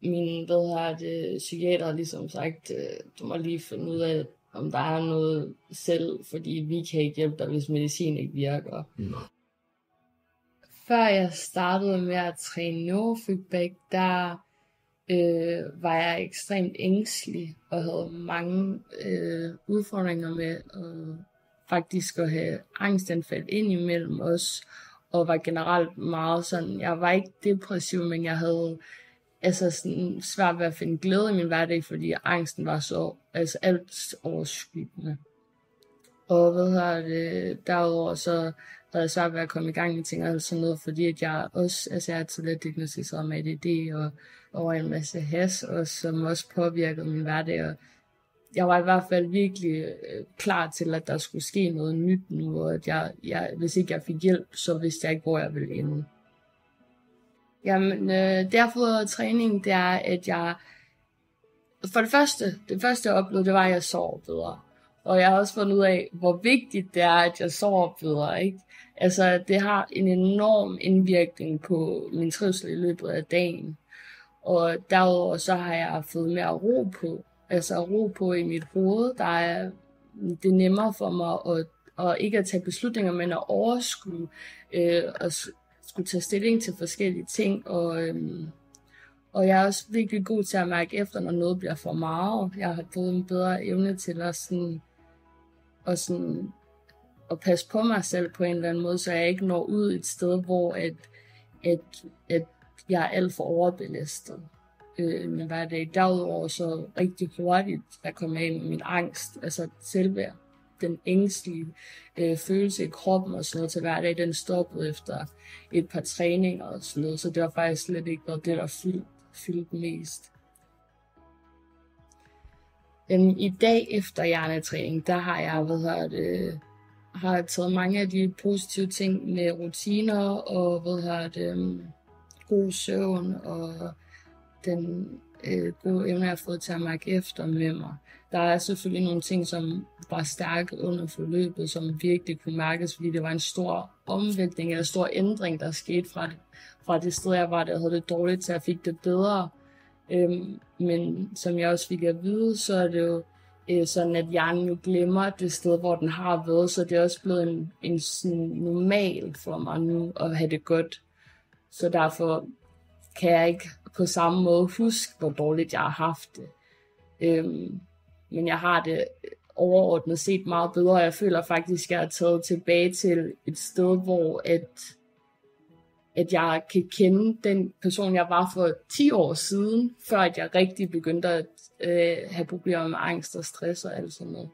min psykiater har ligesom sagt, du må lige finde ud af, om der er noget selv, fordi vi kan ikke hjælpe dig, hvis medicin ikke virker. Før jeg startede med at træne neurofeedback, der var jeg ekstremt ængstelig og havde mange udfordringer med faktisk at have angstanfald ind imellem os, og var generelt meget sådan, jeg var ikke depressiv, men jeg havde sådan svært ved at finde glæde i min hverdag, fordi angsten var så alt overskyggende. Og derudover så havde jeg svært ved at komme i gang med ting og sådan noget, fordi at jeg også, jeg er tidligere diagnosticeret med ADD og en masse has, og som også påvirkede min hverdag, og jeg var i hvert fald virkelig klar til, at der skulle ske noget nyt nu, og at jeg hvis ikke jeg fik hjælp, så vidste jeg ikke, hvor jeg ville ende. Jamen, det jeg har fået af træning, det er, at jeg for det første jeg oplevede, det var, at jeg sov bedre. Og jeg har også fundet ud af, hvor vigtigt det er, at jeg sover bedre, ikke? Altså, det har en enorm indvirkning på min trivsel i løbet af dagen. Og derudover så har jeg fået mere ro på. Altså ro på i mit hoved. Det er nemmere for mig at ikke at tage beslutninger, men at overskue og skulle tage stilling til forskellige ting. Og jeg er også virkelig god til at mærke efter, når noget bliver for meget. Jeg har fået en bedre evne til at passe på mig selv på en eller anden måde, så jeg ikke når ud et sted, hvor at jeg er alt for overbelastet med hverdag. Derudover så rigtig hurtigt at komme af med min angst, altså selve den ængstlige følelse i kroppen og sådan noget til hverdag, den stoppede efter et par træninger og sådan noget, så det var faktisk slet ikke noget det, der fyldte mest. I dag efter hjernetræning, der har jeg har taget mange af de positive ting med rutiner og god søvn og den gode evne, jeg har fået til at mærke efter med mig. Der er selvfølgelig nogle ting, som var stærke under forløbet, som virkelig kunne mærkes, fordi det var en stor omvæltning eller stor ændring, der skete fra det sted, jeg var, der havde det dårligt, til jeg fik det bedre. Men som jeg også fik at vide, så er det jo sådan, at hjernen jo glemmer det sted, hvor den har været, så det er også blevet en sådan normal for mig nu at have det godt. Så derfor kan jeg ikke på samme måde huske, hvor dårligt jeg har haft det. Men jeg har det overordnet set meget bedre, og jeg føler faktisk, at jeg er taget tilbage til et sted, hvor at jeg kan kende den person, jeg var for 10 år siden, før at jeg rigtig begyndte at have problemer med angst og stress og alt sådan noget.